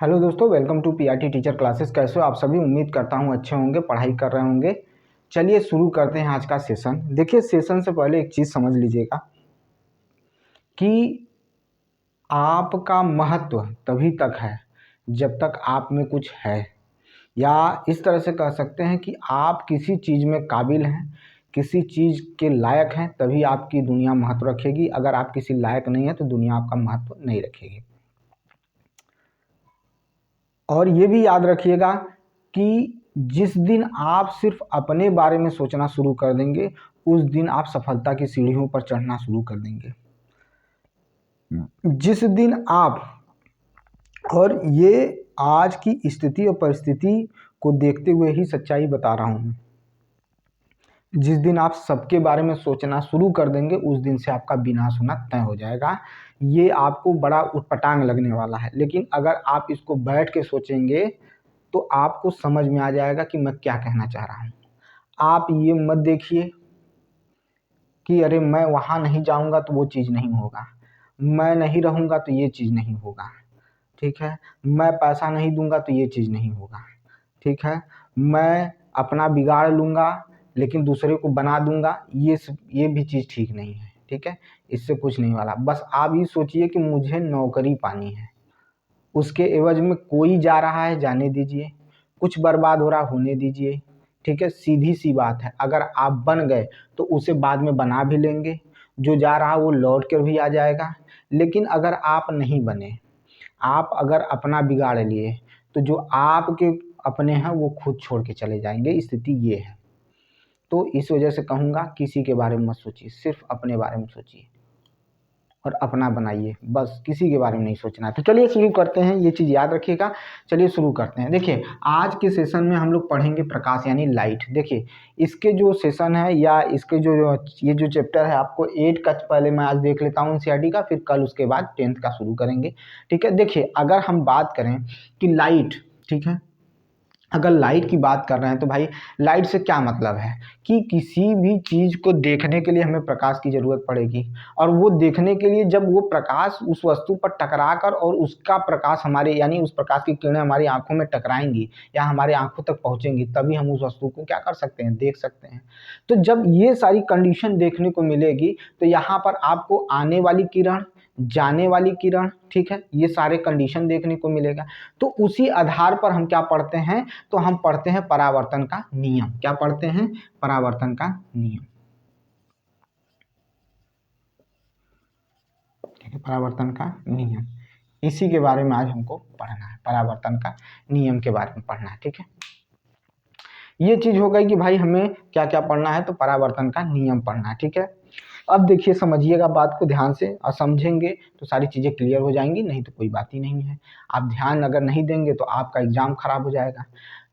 Hello दोस्तों, welcome to PRT teacher classes. कैसे हो आप सभी? उम्मीद करता हूँ अच्छे होंगे, पढ़ाई कर रहे होंगे। चलिए शुरू करते हैं आज का सेशन। देखिए, सेशन से पहले एक चीज़ समझ लीजिएगा कि आपका महत्व तभी तक है जब तक आप में कुछ है, या इस तरह से कह सकते हैं कि आप किसी चीज़ में काबिल हैं, किसी चीज़ के लायक हैं, तभी आपकी दुनिया महत्व रखेगी। अगर आप किसी लायक नहीं हैं तो दुनिया आपका महत्व नहीं रखेगी। और ये भी याद रखिएगा कि जिस दिन आप सिर्फ अपने बारे में सोचना शुरू कर देंगे, उस दिन आप सफलता की सीढ़ियों पर चढ़ना शुरू कर देंगे। जिस दिन आप, और ये आज की स्थिति और परिस्थिति को देखते हुए ही सच्चाई बता रहा हूँ, जिस दिन आप सबके बारे में सोचना शुरू कर देंगे, उस दिन से आपका विनाश होना तय हो जाएगा। ये आपको बड़ा उटपटांग लगने वाला है, लेकिन अगर आप इसको बैठ के सोचेंगे तो आपको समझ में आ जाएगा कि मैं क्या कहना चाह रहा हूँ। आप ये मत देखिए कि अरे मैं वहाँ नहीं जाऊँगा तो वो चीज़ नहीं होगा, मैं नहीं रहूँगा तो ये चीज़ नहीं होगा, ठीक है, मैं पैसा नहीं दूंगा तो ये चीज़ नहीं होगा, ठीक है, मैं अपना बिगाड़ लूँगा लेकिन दूसरे को बना दूंगा, ये भी चीज़ ठीक नहीं है, ठीक है। इससे कुछ नहीं वाला। बस आप ये सोचिए कि मुझे नौकरी पानी है, उसके एवज में कोई जा रहा है, जाने दीजिए, कुछ बर्बाद हो रहा होने दीजिए, ठीक है। सीधी सी बात है, अगर आप बन गए तो उसे बाद में बना भी लेंगे, जो जा रहा वो लौट कर भी आ जाएगा। लेकिन अगर आप नहीं बने, आप अगर अपना बिगाड़ लिए, तो जो आपके अपने हैं वो खुद छोड़ के चले जाएंगे। स्थिति ये है। तो इस वजह से कहूँगा, किसी के बारे में मत सोचिए, सिर्फ अपने बारे में सोचिए और अपना बनाइए, बस किसी के बारे में नहीं सोचना है। तो चलिए शुरू करते हैं, ये चीज़ याद रखिएगा। चलिए शुरू करते हैं। देखिए, आज के सेशन में हम लोग पढ़ेंगे प्रकाश यानी लाइट। देखिए, इसके जो सेशन है या इसके जो ये जो चैप्टर है, आपको 8 का पहले मैं आज देख लेता हूँ एनसीईआरटी का, फिर कल उसके बाद 10th का शुरू करेंगे, ठीक है। देखिए, अगर हम बात करें कि लाइट, ठीक है, अगर लाइट की बात कर रहे हैं तो भाई लाइट से क्या मतलब है कि किसी भी चीज़ को देखने के लिए हमें प्रकाश की ज़रूरत पड़ेगी, और वो देखने के लिए जब वो प्रकाश उस वस्तु पर टकरा कर और उसका प्रकाश हमारे यानी उस प्रकाश की किरणें हमारी आंखों में टकराएंगी या हमारे आंखों तक पहुंचेंगी, तभी हम उस वस्तु को क्या कर सकते हैं, देख सकते हैं। तो जब ये सारी कंडीशन देखने को मिलेगी तो यहाँ पर आपको आने वाली किरण, जाने वाली किरण, ठीक है, ये सारे कंडीशन देखने को मिलेगा। तो उसी आधार पर हम क्या पढ़ते हैं, तो हम पढ़ते हैं परावर्तन का नियम। क्या पढ़ते हैं? परावर्तन का नियम, ठीक है, परावर्तन का नियम। इसी के बारे में आज हमको पढ़ना है, परावर्तन का नियम के बारे में पढ़ना है, ठीक है। ये चीज हो गई कि भाई हमें क्या क्या पढ़ना है, तो परावर्तन का नियम पढ़ना है, ठीक है। अब देखिए, समझिएगा बात को ध्यान से, और समझेंगे तो सारी चीज़ें क्लियर हो जाएंगी, नहीं तो कोई बात ही नहीं है। आप ध्यान अगर नहीं देंगे तो आपका एग्जाम खराब हो जाएगा।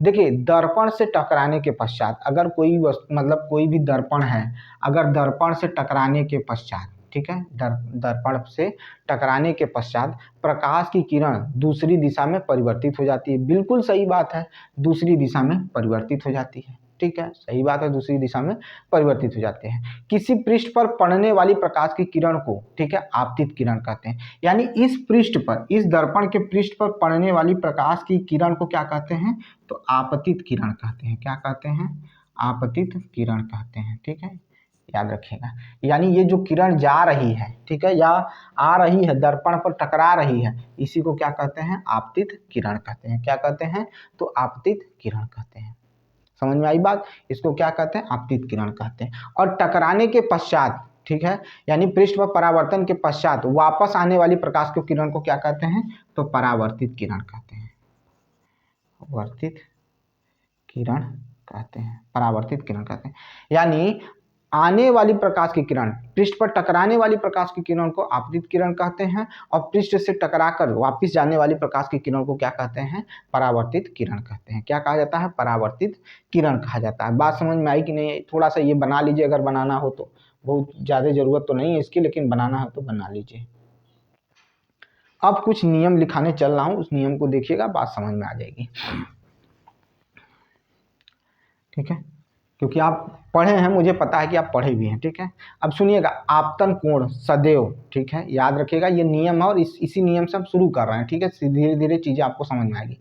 देखिए, दर्पण से टकराने के पश्चात, अगर कोई मतलब कोई भी दर्पण है, अगर दर्पण से टकराने के पश्चात, ठीक है, दर्पण से टकराने के पश्चात प्रकाश की किरण दूसरी दिशा में परिवर्तित हो जाती है। बिल्कुल सही बात है, दूसरी दिशा में परिवर्तित हो जाती है, ठीक है, सही बात है, दूसरी दिशा में परिवर्तित हो जाते हैं। किसी पृष्ठ पर पड़ने वाली प्रकाश की किरण को, ठीक है, आपतित किरण कहते हैं। यानी इस पृष्ठ पर, इस दर्पण के पृष्ठ पर पड़ने वाली प्रकाश की किरण को क्या कहते हैं, तो आपतित किरण कहते हैं। क्या कहते हैं? आपतित किरण कहते हैं, ठीक है, याद रखिएगा। यानी ये जो किरण जा रही है, ठीक है, या आ रही है, दर्पण पर टकरा रही है, इसी को क्या कहते हैं, आपतित किरण कहते हैं। क्या कहते हैं? तो आपतित किरण कहते हैं। समझ में आई बात? इसको क्या कहते हैं? आपतित किरण कहते हैं। और टकराने के पश्चात, ठीक है, यानी पृष्ठ पर परावर्तन के पश्चात वापस आने वाली प्रकाश की किरण को क्या कहते हैं, तो परावर्तित किरण कहते हैं। वर्तित किरण कहते हैं, परावर्तित किरण कहते हैं। यानी आने वाली प्रकाश की किरण, पृष्ठ पर टकराने वाली प्रकाश की किरण को आपतित किरण कहते हैं, और पृष्ठ से टकराकर वापस जाने वाली प्रकाश की किरण को क्या कहते हैं, परावर्तित किरण कहते हैं। क्या कहा जाता है? परावर्तित किरण कहा जाता है। बात समझ में आई कि नहीं? थोड़ा सा ये बना लीजिए, अगर बनाना हो तो, बहुत ज़्यादा ज़रूरत तो नहीं है इसकी, लेकिन बनाना हो तो बना लीजिए। अब कुछ नियम लिखाने चल रहा हूँ, उस नियम को देखिएगा, बात समझ में आ जाएगी, ठीक है। क्योंकि आप पढ़े हैं, मुझे पता है कि आप पढ़े भी हैं, ठीक है। अब सुनिएगा, आपतन कोण सदैव, ठीक है, याद रखिएगा ये नियम है और इसी नियम से हम शुरू कर रहे हैं, ठीक है। धीरे धीरे चीज़ें आपको समझ में आएगी।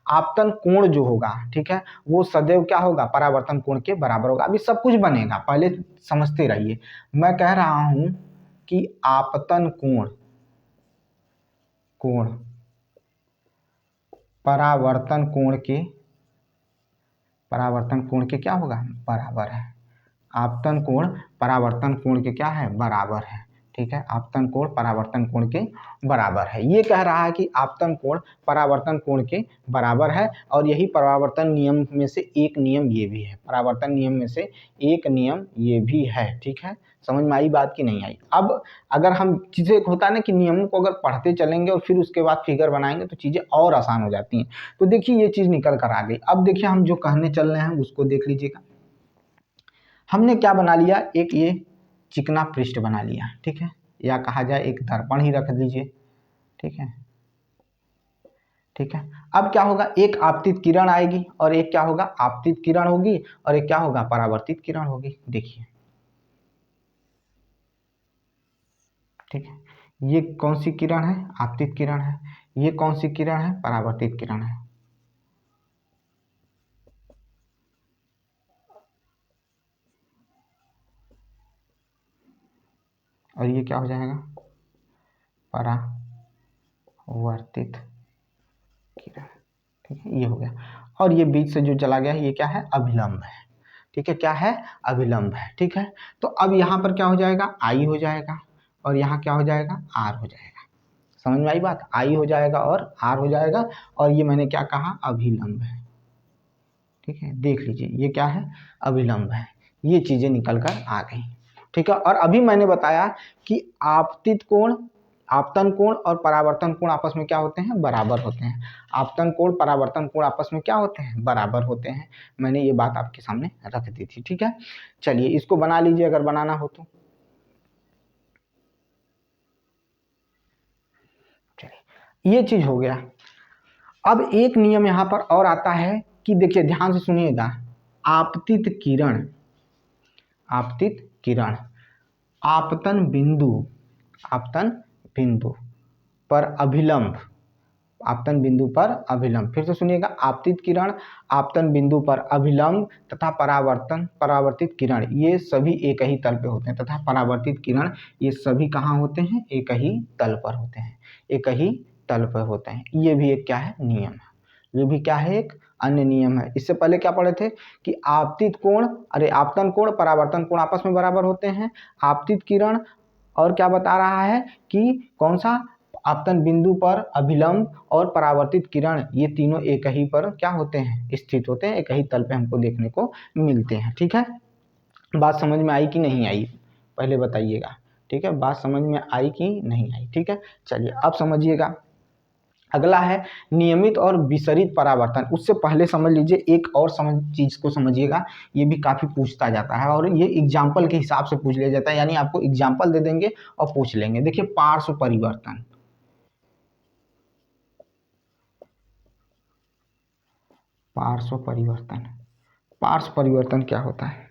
आपतन कोण जो होगा, ठीक है, वो सदैव क्या होगा, परावर्तन कोण के बराबर होगा। अभी सब कुछ बनेगा, पहले समझते रहिए। मैं कह रहा हूं कि आपतन कोण परावर्तन कोण के क्या होगा, बराबर है। आपतन कोण परावर्तन कोण के क्या है, बराबर है, ठीक है। आपतन कोण परावर्तन कोण के बराबर है, ये कह रहा है कि आपतन कोण परावर्तन कोण के बराबर है। और यही परावर्तन नियम में से एक नियम ये भी है, परावर्तन नियम में से एक नियम ये भी है, ठीक है। समझ में आई बात की नहीं आई? अब अगर हम चीज़ें, होता है ना कि नियमों को अगर पढ़ते चलेंगे और फिर उसके बाद फिगर बनाएंगे तो चीज़ें और आसान हो जाती हैं। तो देखिए ये चीज़ निकल कर आ गई। अब देखिए हम जो कहने चल रहे हैं उसको देख लीजिएगा। हमने क्या बना लिया, एक ये चिकना पृष्ठ बना लिया, ठीक है, या कहा जाए एक दर्पण ही रख दीजिए, ठीक है, ठीक है। अब क्या होगा, एक आपतित किरण आएगी और एक क्या होगा, आपतित किरण होगी, और एक क्या होगा, परावर्तित किरण होगी। देखिए, ठीक है, ये कौन सी किरण है, आपतित किरण है। ये कौन सी किरण है, परावर्तित किरण है। और ये क्या हो जाएगा, परावर्तित किरण, ठीक है, ये हो गया। और ये बीच से जो चला गया ये क्या है, अभिलंब है, ठीक है, क्या है, अभिलंब है, ठीक है। तो अब यहाँ पर क्या हो जाएगा, आई हो जाएगा, और यहाँ क्या हो जाएगा, आर हो जाएगा। समझ में आई बात, आई हो जाएगा और आर हो जाएगा। और ये मैंने क्या कहा, अभिलंब है, ठीक है। देख लीजिए ये क्या है, अभिलंब है। ये चीजें निकल कर आ गई, ठीक है। और अभी मैंने बताया कि आपतित कोण, आपतन कोण और परावर्तन कोण आपस में क्या होते हैं, बराबर होते हैं। आपतन कोण परावर्तन कोण आपस में क्या होते हैं, बराबर होते हैं। मैंने ये बात आपके सामने रख दी थी, ठीक है। चलिए इसको बना लीजिए अगर बनाना हो तो। चलिए ये चीज हो गया। अब एक नियम यहाँ पर और आता है कि देखिए ध्यान से सुनिएगा, आपतित किरण, आपतित किरण आपतन बिंदु, आपतन बिंदु पर अभिलंब, आपतन बिंदु पर अभिलंब, फिर से सुनिएगा, आपतित किरण आपतन बिंदु पर अभिलंब तथा परावर्तित किरण ये सभी एक ही तल पे होते हैं, तथा परावर्तित किरण ये सभी कहाँ होते हैं, एक ही तल पर होते हैं, एक ही तल पर होते हैं। ये भी एक क्या है, नियम है। ये भी क्या है, एक अन्य नियम है। इससे पहले क्या पढ़े थे कि आपतित कोण, अरे आपतन कोण परावर्तन कोण आपस में बराबर होते हैं। आपतित किरण और क्या बता रहा है कि कौन सा, आपतन बिंदु पर अभिलंब और परावर्तित किरण ये तीनों एक ही पर क्या होते हैं, स्थित होते हैं, एक ही तल पे हमको देखने को मिलते हैं, ठीक है। बात समझ में आई कि नहीं आई, पहले बताइएगा, ठीक है। बात समझ में आई कि नहीं आई, ठीक है। चलिए अब समझिएगा, अगला है नियमित और विसरित परावर्तन। उससे पहले समझ लीजिए एक और चीज को समझिएगा, ये भी काफी पूछता जाता है और ये एग्जाम्पल के हिसाब से पूछ लिया जाता है, यानी आपको एग्जाम्पल दे देंगे और पूछ लेंगे। देखिए पार्श्व परिवर्तन, पार्श्व परिवर्तन, पार्श्व परिवर्तन क्या होता है,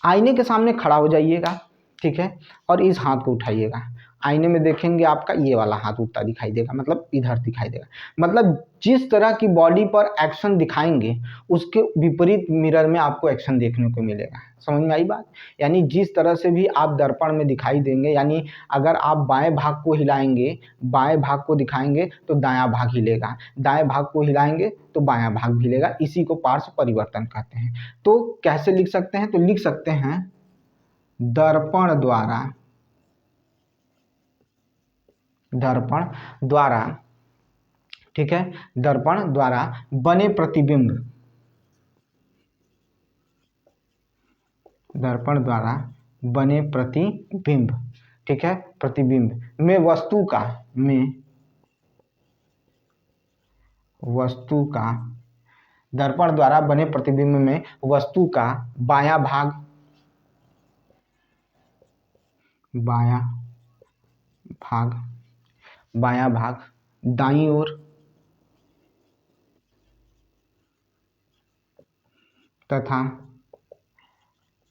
आईने के सामने खड़ा हो जाइएगा, ठीक है, और इस हाथ को उठाइएगा। आईने में देखेंगे आपका ये वाला हाथ उठता दिखाई देगा, मतलब इधर दिखाई देगा। मतलब जिस तरह की बॉडी पर एक्शन दिखाएंगे उसके विपरीत मिरर में आपको एक्शन देखने को मिलेगा। समझ में आई बात, यानी जिस तरह से भी आप दर्पण में दिखाई देंगे, यानी अगर आप बाएं भाग को हिलाएंगे, बाएं भाग को दिखाएंगे तो दायां भाग हिलेगा, दाएं भाग को हिलाएंगे तो बायां भाग भी हिलेगा। इसी को पार्श्व परिवर्तन कहते हैं। तो कैसे लिख सकते हैं, तो लिख सकते हैं दर्पण द्वारा, दर्पण द्वारा, ठीक है, दर्पण द्वारा बने प्रतिबिंब, दर्पण द्वारा बने प्रतिबिंब, ठीक है, प्रतिबिंब में वस्तु का, में वस्तु का, दर्पण द्वारा बने प्रतिबिंब में वस्तु का बायां भाग, बायां भाग, बायां भाग दाईं ओर तथा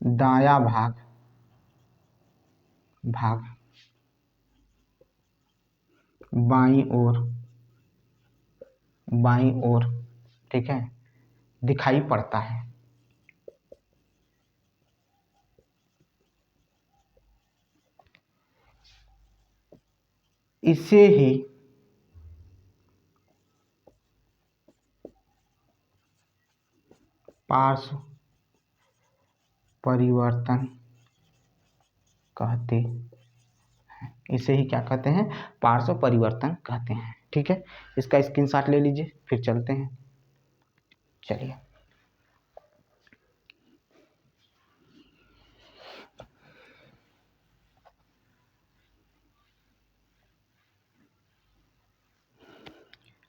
दायां भाग बाईं ओर, ठीक है, दिखाई पड़ता है। इसे ही पार्श्व परिवर्तन कहते हैं। इसे ही क्या कहते हैं? पार्श्व परिवर्तन कहते हैं। ठीक है, इसका स्क्रीनशॉट ले लीजिए, फिर चलते हैं। चलिए,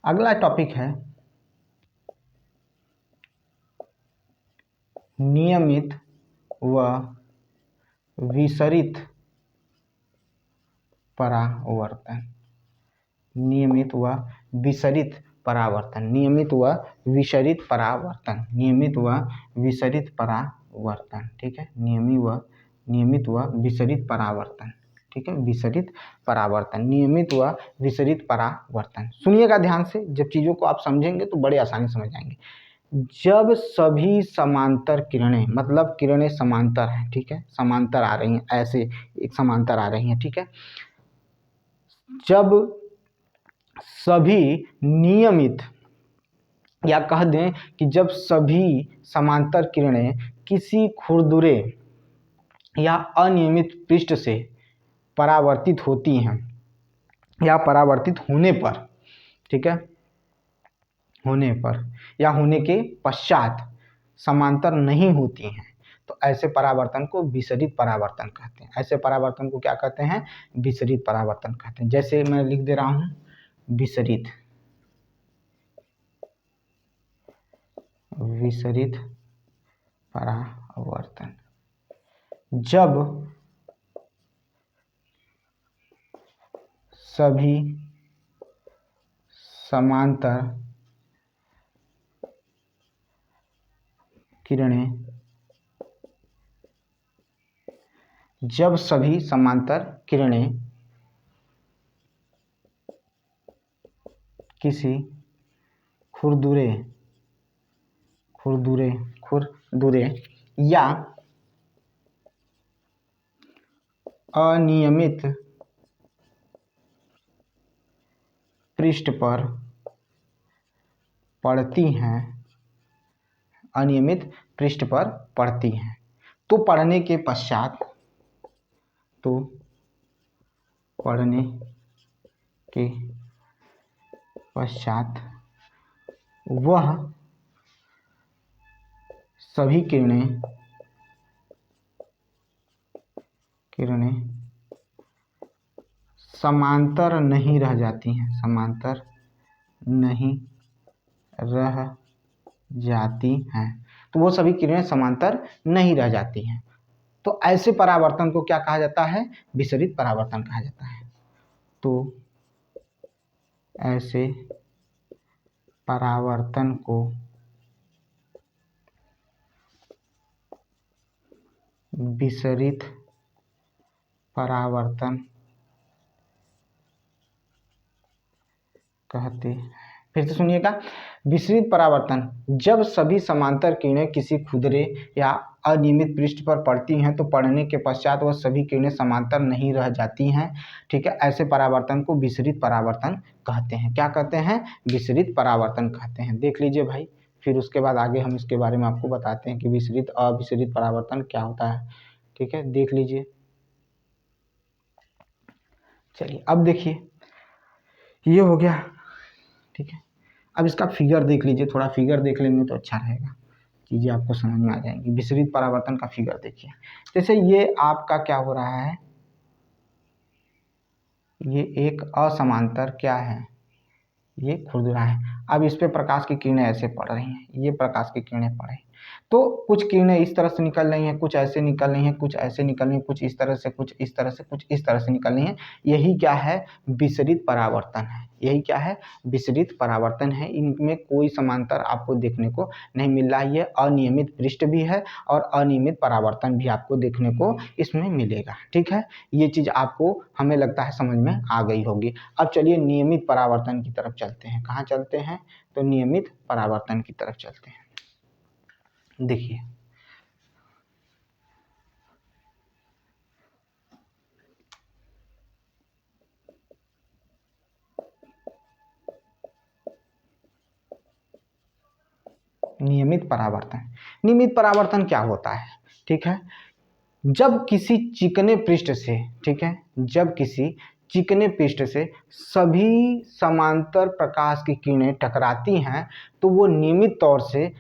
अगला टॉपिक है नियमित व विसरित परावर्तन। नियमित व विसरित परावर्तन। नियमित व विसरित परावर्तन। नियमित व विसरित परावर्तन। ठीक है, नियमित व विसरित परावर्तन। ठीक है, विसरित परावर्तन, नियमित व विसरित परावर्तन। सुनिएगा ध्यान से, जब चीज़ों को आप समझेंगे तो बड़े आसानी समझ जाएंगे। जब सभी समांतर किरणें, मतलब किरणें समांतर हैं, ठीक है, समांतर आ रही हैं, ऐसे एक समांतर आ रही हैं, ठीक है, जब सभी नियमित, या कह दें कि जब सभी समांतर किरणें किसी खुरदुरे या अनियमित पृष्ठ से परावर्तित होती हैं, या परावर्तित होने पर, ठीक है, होने पर या होने के पश्चात समांतर नहीं होती हैं, तो ऐसे परावर्तन को विसरित परावर्तन कहते हैं। ऐसे परावर्तन को क्या कहते हैं? विसरित परावर्तन कहते हैं। जैसे मैं लिख दे रहा हूं, विसरित परावर्तन। जब सभी समांतर किरणें, जब सभी समांतर किरणें किसी खुरदुरे या अनियमित पृष्ठ पर पड़ती हैं, अनियमित पृष्ठ पर पड़ती हैं, तो पड़ने के पश्चात वह सभी किरणें समांतर नहीं रह जाती हैं, समांतर नहीं रह जाती हैं, तो वो सभी किरणें समांतर नहीं रह जाती हैं। तो ऐसे परावर्तन को क्या कहा जाता है? विसरित परावर्तन कहा जाता है। तो ऐसे परावर्तन को विसरित परावर्तन कहते हैं। फिर से सुनिएगा, विसरित परावर्तन, जब सभी समांतर किरणें किसी खुरदुरे या अनियमित पृष्ठ पर पड़ती हैं, तो पड़ने के पश्चात वह सभी किरणें समांतर नहीं रह जाती हैं, ठीक है, ऐसे परावर्तन को विसरित परावर्तन कहते हैं। क्या कहते हैं? विसरित परावर्तन कहते हैं। देख लीजिए भाई, फिर उसके बाद आगे हम इसके बारे में आपको बताते हैं कि विसरित अविसरित परावर्तन क्या होता है। ठीक है, देख लीजिए। चलिए, अब देखिए, ये हो गया, ठीक है। अब इसका फिगर देख लीजिए, थोड़ा फिगर देख लेंगे तो अच्छा रहेगा, चीज़ें आपको समझ में आ जाएंगी। विसरित परावर्तन का फिगर देखिए, जैसे ये आपका क्या हो रहा है, ये एक असमांतर क्या है, ये खुरदुरा है। अब इस पे प्रकाश की किरणें ऐसे पड़ रही हैं, ये प्रकाश की किरणें पड़ रही हैं, तो कुछ किरणें इस तरह से निकल रही हैं, कुछ ऐसे निकल रही हैं, कुछ ऐसे निकल रही हैं, कुछ इस तरह से, कुछ इस तरह से, कुछ इस तरह से निकल रही हैं। यही क्या है? विसरित परावर्तन है। यही क्या है? विसरित परावर्तन है। इनमें कोई समांतर आपको देखने को नहीं मिल रहा है। ये अनियमित पृष्ठ भी है और अनियमित परावर्तन भी आपको देखने को इसमें मिलेगा। ठीक है, ये चीज़ आपको हमें लगता है समझ में आ गई होगी। अब चलिए नियमित परावर्तन की तरफ चलते हैं। कहाँ चलते हैं? तो नियमित परावर्तन की तरफ चलते हैं। देखिए, नियमित परावर्तन। नियमित परावर्तन क्या होता है? ठीक है, जब किसी चिकने पृष्ठ से, ठीक है, जब किसी चिकने पृष्ठ से सभी समांतर प्रकाश की किरणें टकराती हैं तो वो नियमित तौर से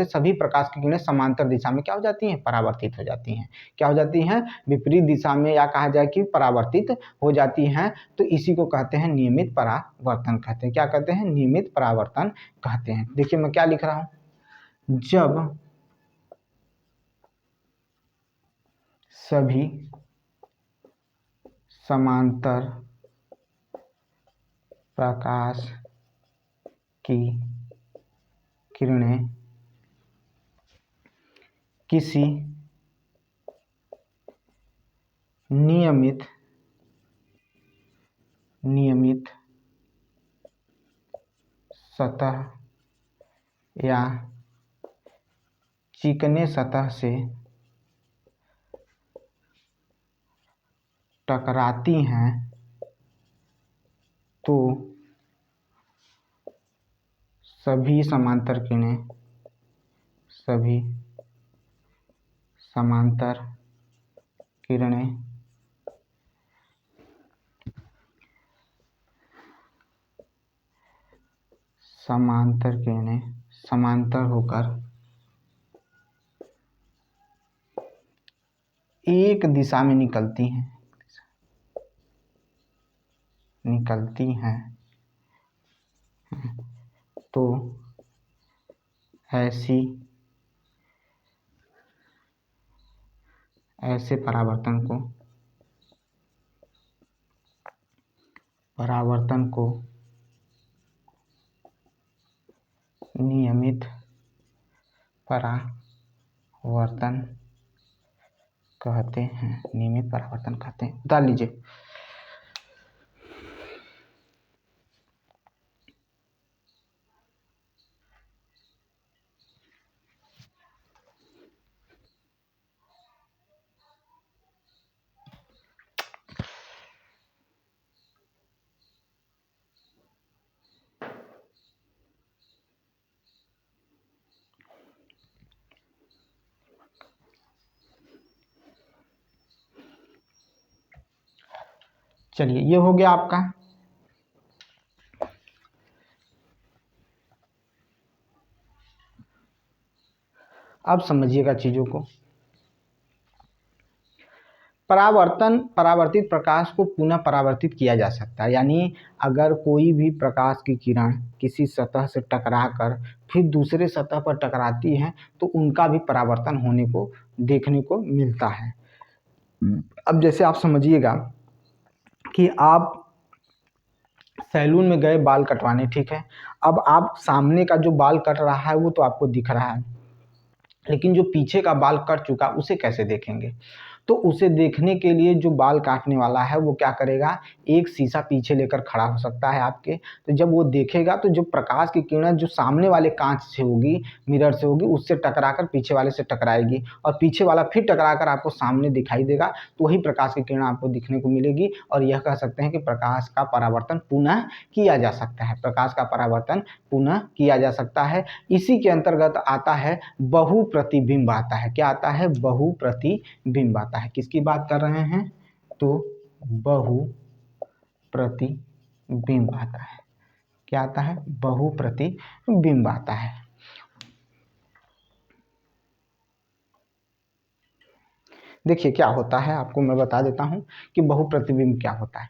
सभी प्रकाश की किरणें समांतर दिशा में क्या हो जाती हैं? परावर्तित हो जाती हैं। क्या हो जाती हैं? विपरीत दिशा में, या कहा जाए कि परावर्तित हो जाती हैं। तो इसी को कहते हैं नियमित परावर्तन कहते हैं। क्या कहते हैं? नियमित परावर्तन कहते हैं। देखिए मैं क्या लिख रहा हूँ, जब सभी समांतर प्रकाश की किरणें किसी नियमित सतह या चिकने सतह से टकराती हैं तो सभी समांतर किरणें समांतर होकर एक दिशा में निकलती हैं तो ऐसे परावर्तन को नियमित परावर्तन कहते हैं। नियमित परावर्तन कहते हैं। बता लीजिए। चलिए, ये हो गया आपका। अब समझिएगा चीजों को। परावर्तित प्रकाश को पुनः परावर्तित किया जा सकता है। यानी अगर कोई भी प्रकाश की किरण किसी सतह से टकराकर फिर दूसरे सतह पर टकराती है तो उनका भी परावर्तन होने को देखने को मिलता है। अब जैसे आप समझिएगा कि आप सैलून में गए बाल कटवाने, ठीक है। अब आप सामने का जो बाल कट रहा है वो तो आपको दिख रहा है, लेकिन जो पीछे का बाल कट चुका उसे कैसे देखेंगे? तो उसे देखने के लिए जो बाल काटने वाला है वो क्या करेगा? एक शीशा पीछे लेकर खड़ा हो सकता है आपके। तो जब वो देखेगा तो जो प्रकाश की किरण जो सामने वाले कांच से होगी, मिरर से होगी, उससे टकराकर पीछे वाले से टकराएगी और पीछे वाला फिर टकराकर आपको सामने दिखाई देगा। तो वही प्रकाश की किरण आपको दिखने को मिलेगी और यह कह सकते हैं कि प्रकाश का परावर्तन पुनः किया जा सकता है। प्रकाश का परावर्तन पुनः किया जा सकता है। इसी के अंतर्गत आता है बहुप्रतिबिंब आता है। क्या आता है? बहुप्रतिबिंब आता है। किसकी बात कर रहे हैं? तो बहुप्रतिबिंब आता है। क्या आता है? बहुप्रतिबिंब आता है। देखिए क्या होता है, आपको मैं बता देता हूं कि बहुप्रतिबिंब क्या होता है।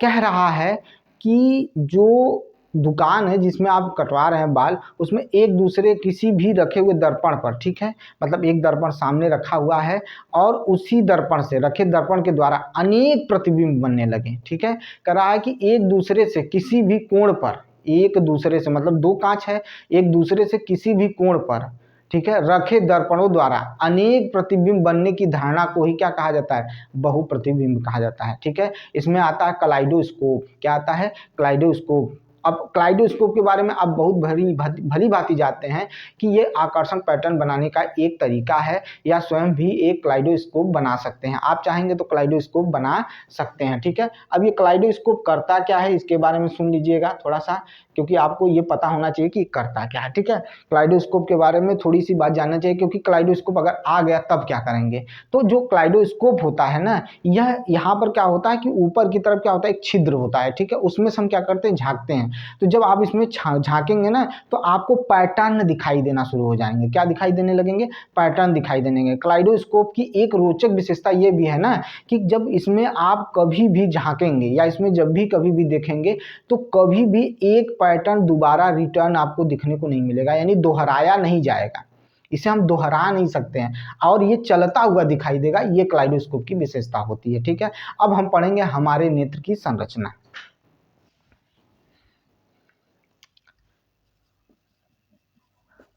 कह रहा है कि जो दुकान है जिसमें आप कटवा रहे हैं बाल, उसमें एक दूसरे किसी भी रखे हुए दर्पण पर, ठीक है, मतलब एक दर्पण सामने रखा हुआ है और उसी दर्पण से रखे दर्पण के द्वारा अनेक प्रतिबिंब बनने लगे, ठीक है। कह रहा है कि एक दूसरे से किसी भी कोण पर, एक दूसरे से मतलब दो कांच है, एक दूसरे से किसी भी कोण पर, ठीक है, रखे दर्पणों द्वारा अनेक प्रतिबिंब बनने की धारणा को ही क्या कहा जाता है, बहुप्रतिबिंब कहा जाता है, ठीक है। इसमें आता है कलाइडोस्कोप। क्या आता है, कलाइडोस्कोप। अब कलाइडोस्कोप के बारे में आप बहुत भली भांति जानते हैं कि ये आकर्षण पैटर्न बनाने का एक तरीका है, या स्वयं भी एक कलाइडोस्कोप बना सकते हैं। आप चाहेंगे तो कलाइडोस्कोप बना सकते हैं, ठीक है। अब ये कलाइडोस्कोप करता क्या है, इसके बारे में सुन लीजिएगा थोड़ा सा, क्योंकि आपको ये पता होना चाहिए कि करता क्या है, ठीक है। कलाइडोस्कोप के बारे में थोड़ी सी बात जानना चाहिए, क्योंकि कलाइडोस्कोप अगर आ गया तब क्या करेंगे। तो जो कलाइडोस्कोप होता है ना, यह यहाँ पर क्या होता है कि ऊपर की तरफ क्या होता है, एक छिद्र होता है, ठीक है, उसमें से हम क्या करते हैं, झांकते हैं। तो जब आप इसमें झांकेंगे ना, तो आपको पैटर्न दिखाई देना शुरू हो जाएंगे। क्या दिखाई देने लगेंगे, पैटर्न दिखाई देने लगेंगे। कलाइडोस्कोप की एक रोचक विशेषता ये भी है ना कि जब इसमें आप कभी भी झांकेंगे या इसमें जब भी कभी भी देखेंगे, तो कभी भी एक पैटर्न दोबारा रिटर्न आपको दिखने को नहीं मिलेगा, यानी दोहराया नहीं जाएगा। इसे हम दोहरा नहीं सकते हैं और ये चलता हुआ दिखाई देगा। ये कलाइडोस्कोप की विशेषता होती है, ठीक है। अब हम पढ़ेंगे हमारे नेत्र की संरचना।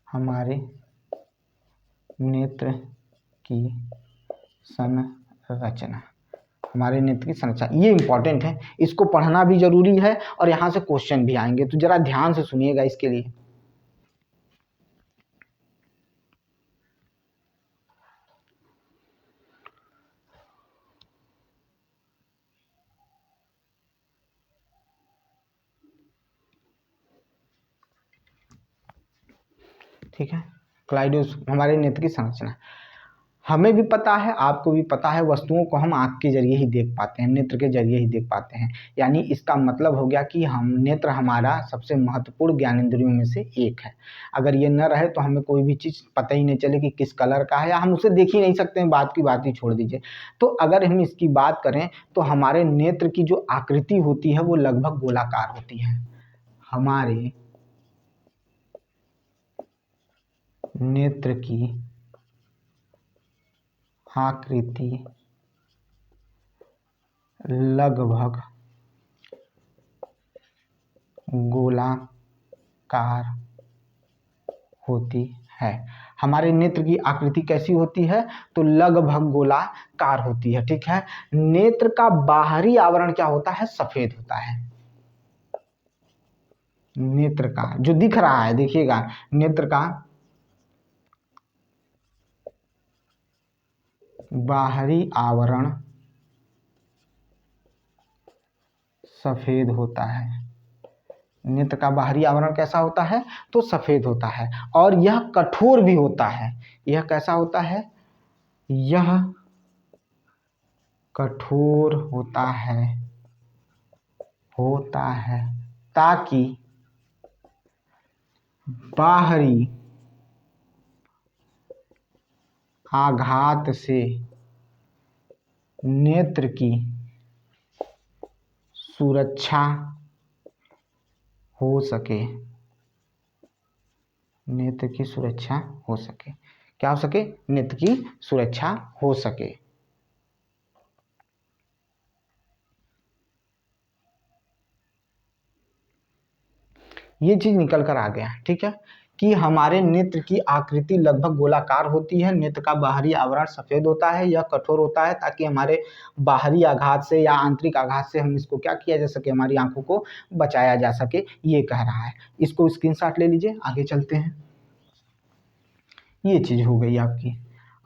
हमारे नेत्र की संरचना, हमारे नेत्र की संरचना, ये इंपॉर्टेंट है, इसको पढ़ना भी जरूरी है और यहाँ से क्वेश्चन भी आएंगे, तो जरा ध्यान से सुनिएगा इसके लिए। ठीक है, क्लाइडोस हमारे नेत्र की संरचना। हमें भी पता है, आपको भी पता है, वस्तुओं को हम आँख के जरिए ही देख पाते हैं, नेत्र के जरिए ही देख पाते हैं। यानी इसका मतलब हो गया कि हम नेत्र हमारा सबसे महत्वपूर्ण ज्ञानेंद्रियों में से एक है। अगर ये न रहे तो हमें कोई भी चीज़ पता ही नहीं चले कि किस कलर का है, या हम उसे देख ही नहीं सकते हैं, बात की बात ही छोड़ दीजिए। तो अगर हम इसकी बात करें तो हमारे नेत्र की जो आकृति होती है वो लगभग गोलाकार होती है। हमारे नेत्र की आकृति लगभग गोलाकार होती है। हमारे नेत्र की आकृति कैसी होती है, तो लगभग गोलाकार होती है, ठीक है। नेत्र का बाहरी आवरण क्या होता है, सफेद होता है। नेत्र का जो दिख रहा है, देखिएगा, नेत्र का बाहरी आवरण सफेद होता है। नेत्र का बाहरी आवरण कैसा होता है, तो सफेद होता है, और यह कठोर भी होता है। यह कैसा होता है, यह कठोर होता है ताकि बाहरी आघात से नेत्र की सुरक्षा हो सके। नेत्र की सुरक्षा हो सके, क्या हो सके, नेत्र की सुरक्षा हो सके। ये चीज निकल कर आ गया, ठीक है, कि हमारे नेत्र की आकृति लगभग गोलाकार होती है, नेत्र का बाहरी आवरण सफेद होता है, यह कठोर होता है ताकि हमारे बाहरी आघात से या आंतरिक आघात से हम इसको क्या किया जा सके, हमारी आंखों को बचाया जा सके, ये कह रहा है। इसको स्क्रीनशॉट ले लीजिए, आगे चलते हैं। ये चीज हो गई आपकी।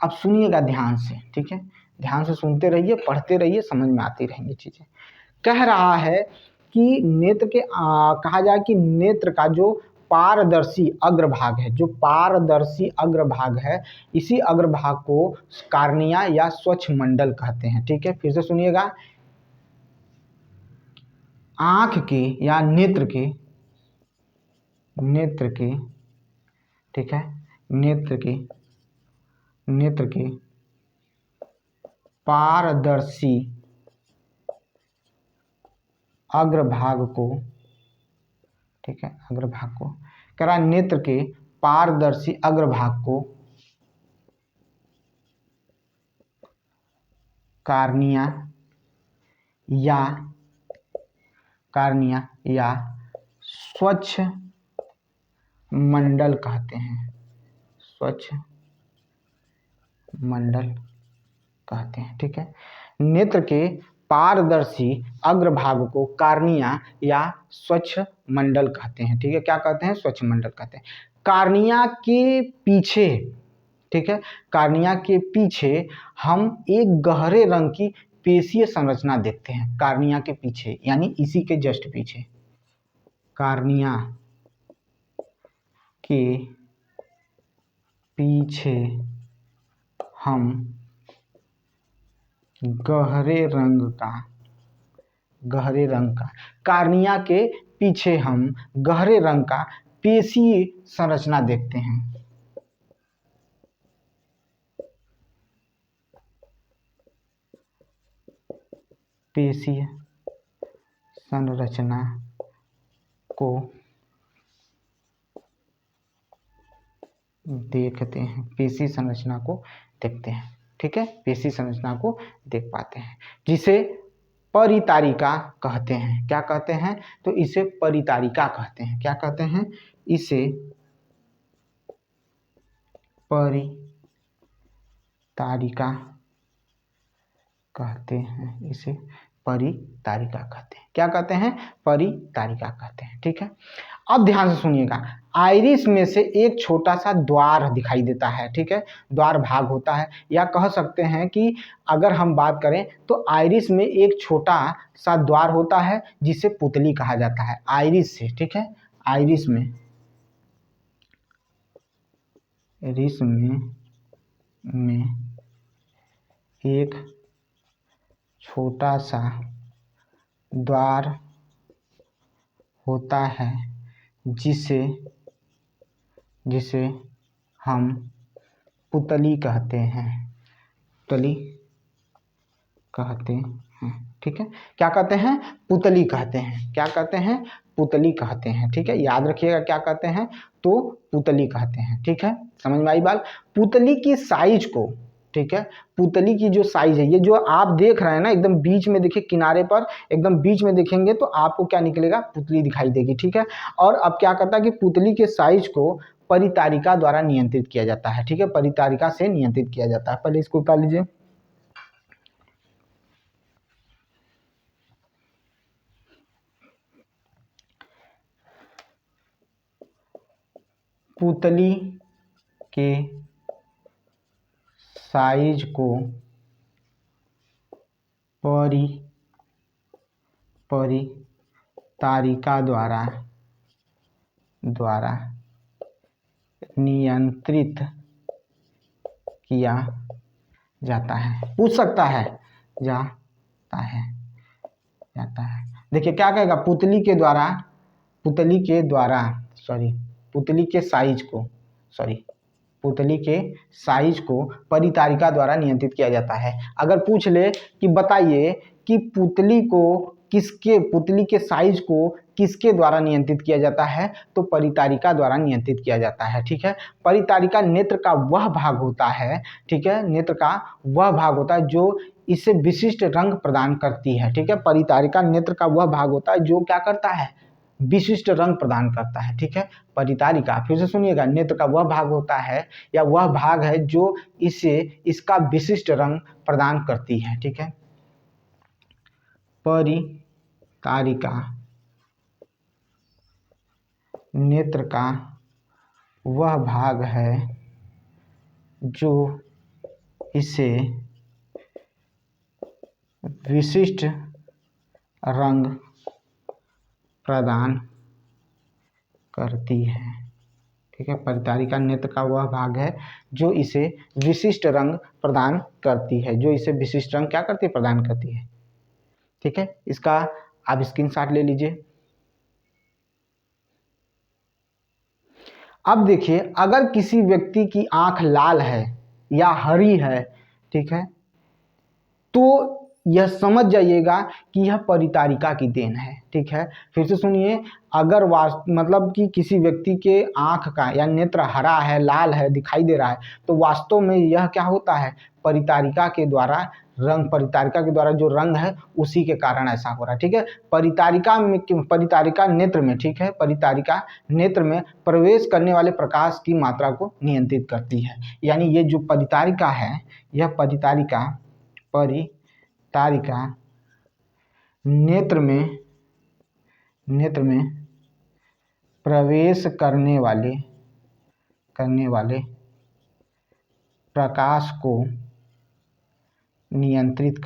अब सुनिएगा ध्यान से, ठीक है, ध्यान से सुनते रहिए, पढ़ते रहिए, समझ में आती रहेंगी चीजें। कह रहा है कि नेत्र के कहा जाए कि नेत्र का जो पारदर्शी अग्रभाग है, जो पारदर्शी अग्रभाग है, इसी अग्रभाग को कार्निया या स्वच्छ मंडल कहते हैं, ठीक है। फिर से सुनिएगा, आंख के या नेत्र के, ठीक है, नेत्र के पारदर्शी अग्रभाग को ठीक है, अग्रभाग को कह रहा है नेत्र के पारदर्शी अग्रभाग को कार्निया या स्वच्छ मंडल कहते हैं, स्वच्छ मंडल कहते हैं। ठीक है, नेत्र के पारदर्शी अग्रभाग को कार्निया या स्वच्छ मंडल कहते हैं। ठीक है, क्या कहते हैं? स्वच्छ मंडल कहते हैं। कार्निया के पीछे, ठीक है, कार्निया के पीछे हम एक गहरे रंग की पेशीय संरचना देखते हैं। कार्निया के पीछे यानी इसी के जस्ट पीछे, कार्निया के पीछे हम गहरे रंग का कार्निया के पीछे हम गहरे रंग का पेशीय संरचना देखते हैं। पेशीय संरचना को देखते हैं, पेशी संरचना को देखते हैं। ठीक है, पेशी संरचना को देख पाते हैं, जिसे परितारिका कहते हैं। क्या कहते हैं? तो इसे परितारिका कहते हैं। क्या कहते हैं? इसे परितारिका कहते हैं। इसे परितारिका कहते हैं। क्या कहते हैं? परितारिका कहते हैं। ठीक है, अब ध्यान से सुनिएगा। आइरिस में से एक छोटा सा द्वार दिखाई देता है। ठीक है, द्वार भाग होता है, या कह सकते हैं कि अगर हम बात करें तो आइरिस में एक छोटा सा द्वार होता है जिसे पुतली कहा जाता है। आइरिस से, ठीक है, आइरिस में एक छोटा सा द्वार होता है जिसे हम पुतली कहते हैं। पुतली कहते हैं। ठीक है, क्या कहते हैं? पुतली कहते हैं। क्या कहते हैं? पुतली कहते हैं। ठीक है, याद रखिएगा क्या कहते हैं, तो पुतली कहते हैं। ठीक है, समझ में आई बात? पुतली की साइज को, ठीक है, पुतली की जो साइज है, ये जो आप देख रहे हैं ना, एकदम बीच में देखिए, किनारे पर एकदम बीच में देखेंगे तो आपको क्या निकलेगा? पुतली दिखाई देगी। ठीक है, और अब क्या करता है कि पुतली के साइज को परितारिका द्वारा नियंत्रित किया जाता है। ठीक है, परितारिका से नियंत्रित किया जाता है। पहले इसको उतार लीजिए। पुतली के साइज को परितारिका द्वारा नियंत्रित किया जाता है। पूछ सकता है, जाता है। देखिए क्या कहेगा? पुतली के साइज को परितारिका द्वारा नियंत्रित किया जाता है। अगर पूछ ले कि बताइए कि पुतली के साइज को किसके द्वारा नियंत्रित किया जाता है, तो परितारिका द्वारा नियंत्रित किया जाता है। ठीक है, परितारिका नेत्र का वह भाग होता है, ठीक है, नेत्र का वह भाग होता है जो इसे विशिष्ट रंग प्रदान करती है। ठीक है, परितारिका नेत्र का वह भाग होता है जो क्या करता है? विशिष्ट रंग प्रदान करता है। ठीक है, परितारिका, फिर से सुनिएगा, नेत्र का वह भाग होता है या वह भाग है जो इसका विशिष्ट रंग प्रदान करती है। ठीक है, परितारिका नेत्र का वह भाग है जो इसे विशिष्ट रंग प्रदान करती है। ठीक है, परितारिका नेत्र का वह भाग है जो इसे विशिष्ट रंग प्रदान करती है, जो इसे विशिष्ट रंग क्या करती है? प्रदान करती है। ठीक है, इसका आप स्क्रीनशॉट ले लीजिए। अब देखिए, अगर किसी व्यक्ति की आंख लाल है या हरी है, ठीक है, तो यह समझ जाइएगा कि यह परितारिका की देन है। ठीक है, फिर से सुनिए, अगर मतलब कि किसी व्यक्ति के आँख का या नेत्र हरा है, लाल है, दिखाई दे रहा है, तो वास्तव में यह क्या होता है, परितारिका के द्वारा परितारिका के द्वारा जो रंग है उसी के कारण ऐसा हो रहा है। ठीक है, परितारिका नेत्र में, ठीक है, परितारिका नेत्र में प्रवेश करने वाले प्रकाश की मात्रा को नियंत्रित करती है। यानी ये जो परितारिका है, यह परितारिका नेत्र में प्रवेश करने वाले प्रकाश को नियंत्रित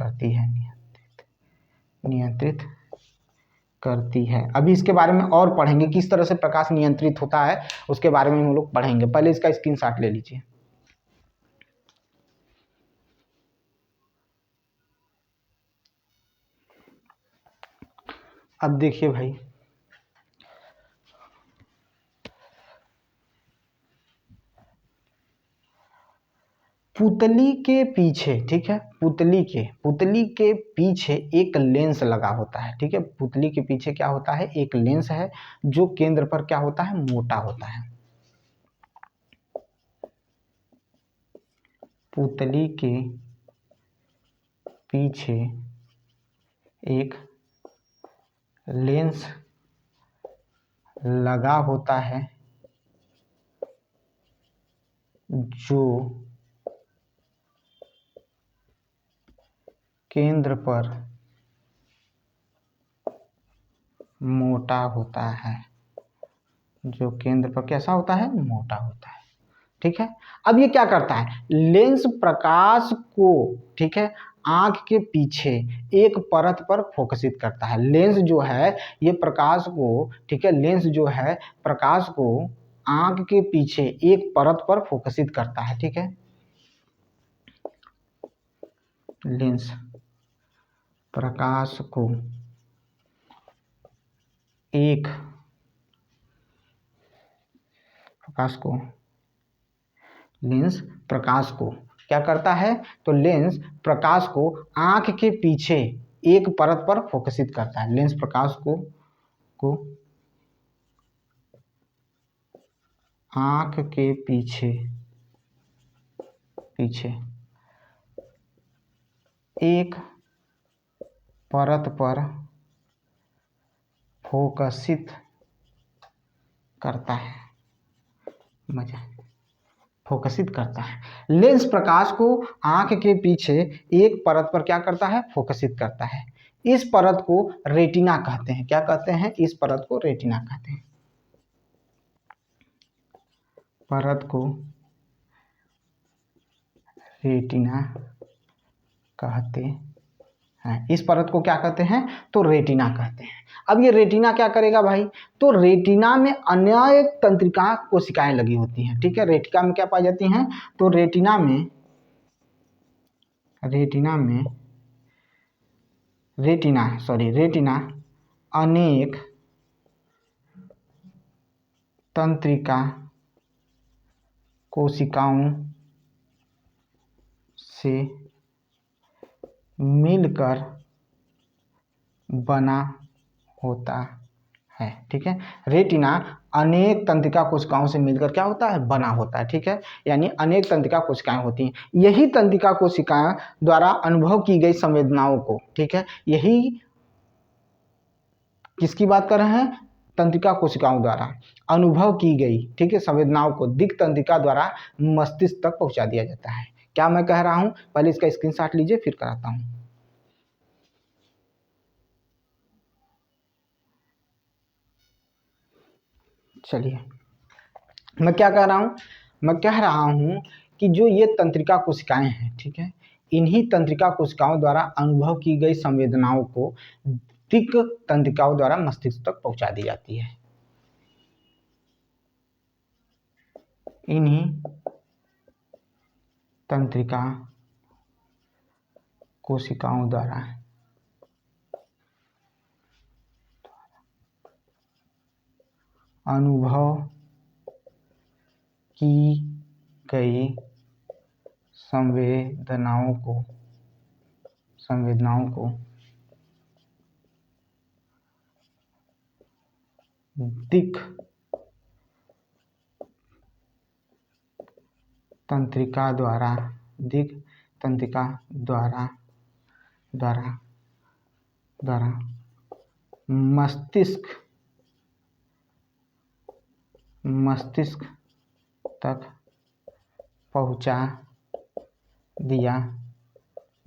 करती है। अभी इसके बारे में और पढ़ेंगे, किस तरह से प्रकाश नियंत्रित होता है उसके बारे में हम लोग पढ़ेंगे। पहले इसका स्क्रीनशॉट ले लीजिए। अब देखिए भाई, पुतली के पीछे, ठीक है, पुतली के पीछे एक लेंस लगा होता है। ठीक है, पुतली के पीछे क्या होता है, एक लेंस है जो केंद्र पर क्या होता है, मोटा होता है। पुतली के पीछे एक लेंस लगा होता है जो केंद्र पर मोटा होता है, जो केंद्र पर कैसा होता है, मोटा होता है। ठीक है, अब ये क्या करता है, लेंस प्रकाश को, ठीक है, आंख के पीछे एक परत पर फोकसित करता है। लेंस जो है ये प्रकाश को, ठीक है, लेंस जो है प्रकाश को आंख के पीछे एक परत पर फोकसित करता है। ठीक है, लेंस प्रकाश को लेंस प्रकाश को क्या करता है, तो लेंस प्रकाश को आंख के पीछे एक परत पर फोकसित करता है। लेंस प्रकाश को आंख के पीछे एक परत पर फोकसित करता है। लेंस प्रकाश को आंख के पीछे एक परत पर क्या करता है, फोकसित करता है। इस परत को रेटिना कहते हैं। क्या कहते हैं, इस परत को रेटिना कहते हैं। परत को रेटिना कहते हैं। इस परत को क्या कहते हैं, तो रेटिना कहते हैं। अब ये रेटिना क्या करेगा भाई, तो रेटिना में अनेक तंत्रिका कोशिकाएं लगी होती हैं। ठीक है, रेटिना में क्या पाई जाती हैं, तो रेटिना अनेक तंत्रिका कोशिकाओं से मिलकर बना होता है। ठीक है, रेटिना अनेक तंत्रिका कोशिकाओं से मिलकर क्या होता है, बना होता है। ठीक है, यानी अनेक तंत्रिका कोशिकाएं होती हैं। यही तंत्रिका कोशिकाएं द्वारा अनुभव की गई संवेदनाओं को, ठीक है, यही किसकी बात कर रहे हैं, तंत्रिका कोशिकाओं द्वारा अनुभव की गई, ठीक है, संवेदनाओं को दिक् तंत्रिका द्वारा मस्तिष्क तक पहुंचा दिया जाता है। क्या मैं कह रहा हूं, पहले इसका स्क्रीनशॉट लीजिए फिर कराता हूं। चलिए, मैं क्या कह रहा हूं, मैं कह रहा हूं कि जो ये तंत्रिका कोशिकाएं हैं, ठीक है, इन्हीं तंत्रिका कोशिकाओं द्वारा अनुभव की गई संवेदनाओं को दिक् तंत्रिकाओं द्वारा मस्तिष्क तक पहुंचा दी जाती है। इन्हीं तंत्रिका कोशिकाओं द्वारा अनुभव की गई संवेदनाओं को संवेदनाओं को दिक् तंत्रिका द्वारा मस्तिष्क तक पहुंचा दिया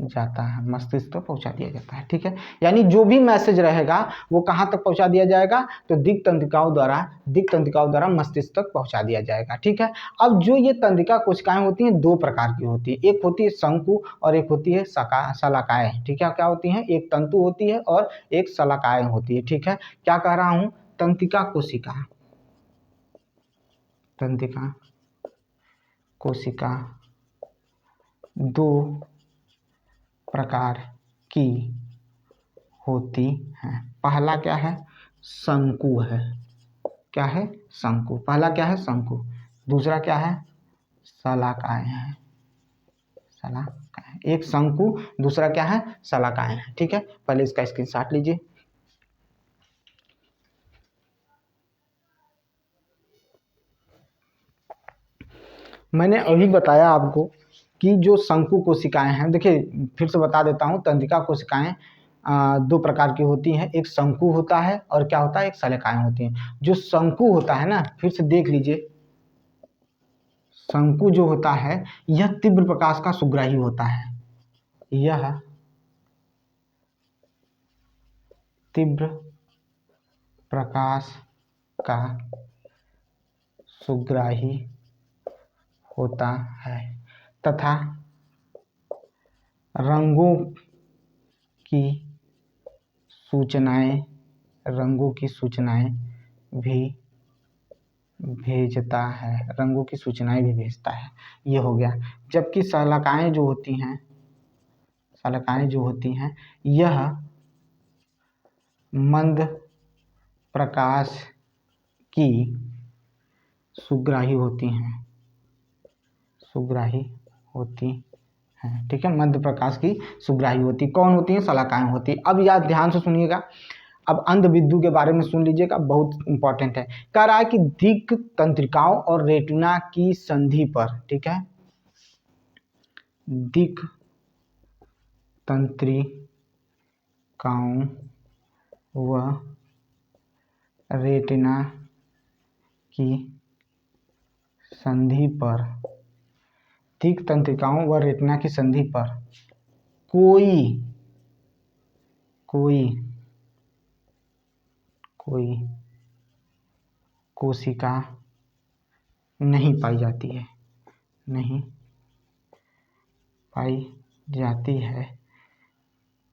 जाता है, मस्तिष्क तक पहुंचा दिया जाता है। ठीक है, यानी जो भी मैसेज रहेगा वो कहाँ तक पहुंचा दिया जाएगा, तो दिक् तंत्रिकाओं द्वारा मस्तिष्क तक पहुंचा दिया जाएगा। ठीक है, अब जो ये तंत्रिका कोशिकाएं होती हैं दो प्रकार की होती है, एक होती है शंकु और एक होती है शलाकाएं। ठीक है, क्या होती हैं, एक तंतु होती है और एक शलाकाएं होती है। ठीक है, क्या कह रहा हूं, तंत्रिका कोशिका दो प्रकार की होती हैं। पहला क्या है, शंकु है, क्या है, शंकु। पहला क्या है, शंकु। दूसरा क्या है, शलाकाएं हैं, शलाकाएं। एक शंकु, दूसरा क्या है, शलाकाएं हैं। ठीक है, पहले इसका स्क्रीनशॉट लीजिए। मैंने अभी बताया आपको कि जो शंकु कोशिकाएं हैं, देखिए फिर से बता देता हूं, तंत्रिका कोशिकाएं दो प्रकार की होती हैं, एक शंकु होता है और क्या होता है, एक शलाकाएं होती हैं। जो शंकु होता है ना, फिर से देख लीजिए, शंकु जो होता है यह तीव्र प्रकाश का सुग्राही होता है, यह तीव्र प्रकाश का सुग्राही होता है तथा रंगों की सूचनाएं भी भेजता है, रंगों की सूचनाएं भी भेजता है। ये हो गया। जबकि शलाकाएं जो होती हैं यह मंद प्रकाश की सुग्राही होती हैं। ठीक है, मध्य प्रकाश की सुग्राही होती, कौन होती है, शलाकाएं होती। अब याद ध्यान से सुनिएगा, अब अंध बिंदु के बारे में सुन लीजिएगा, बहुत इंपॉर्टेंट है। कह रहा है कि दिक् तंत्रिकाओं और रेटिना की संधि पर, ठीक है, दिक् तंत्रिकाओं व रेटिना की संधि पर, दिक् तंत्रिकाओं व रेटिना की संधि पर कोई कोशिका नहीं पाई जाती है,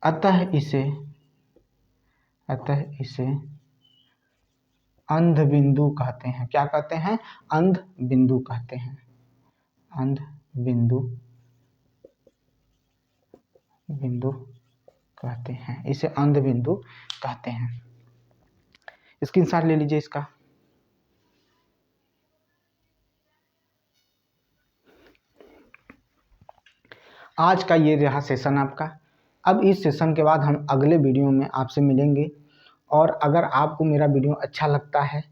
अतः इसे अंध बिंदु कहते हैं। क्या कहते हैं, अंध बिंदु कहते हैं, अंध बिंदु कहते हैं, इसे अंध बिंदु कहते हैं। स्क्रीनशॉट ले लीजिए इसका। आज का ये रहा सेशन आपका। अब इस सेशन के बाद हम अगले वीडियो में आपसे मिलेंगे, और अगर आपको मेरा वीडियो अच्छा लगता है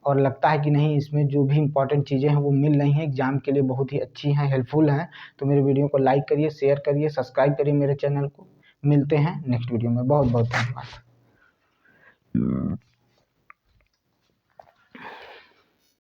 और लगता है कि नहीं इसमें जो भी इंपॉर्टेंट चीज़ें हैं वो मिल रही हैं एग्जाम के लिए, बहुत ही अच्छी हैं, हेल्पफुल हैं, तो मेरे वीडियो को लाइक करिए, शेयर करिए, सब्सक्राइब करिए मेरे चैनल को। मिलते हैं नेक्स्ट वीडियो में, बहुत बहुत धन्यवाद।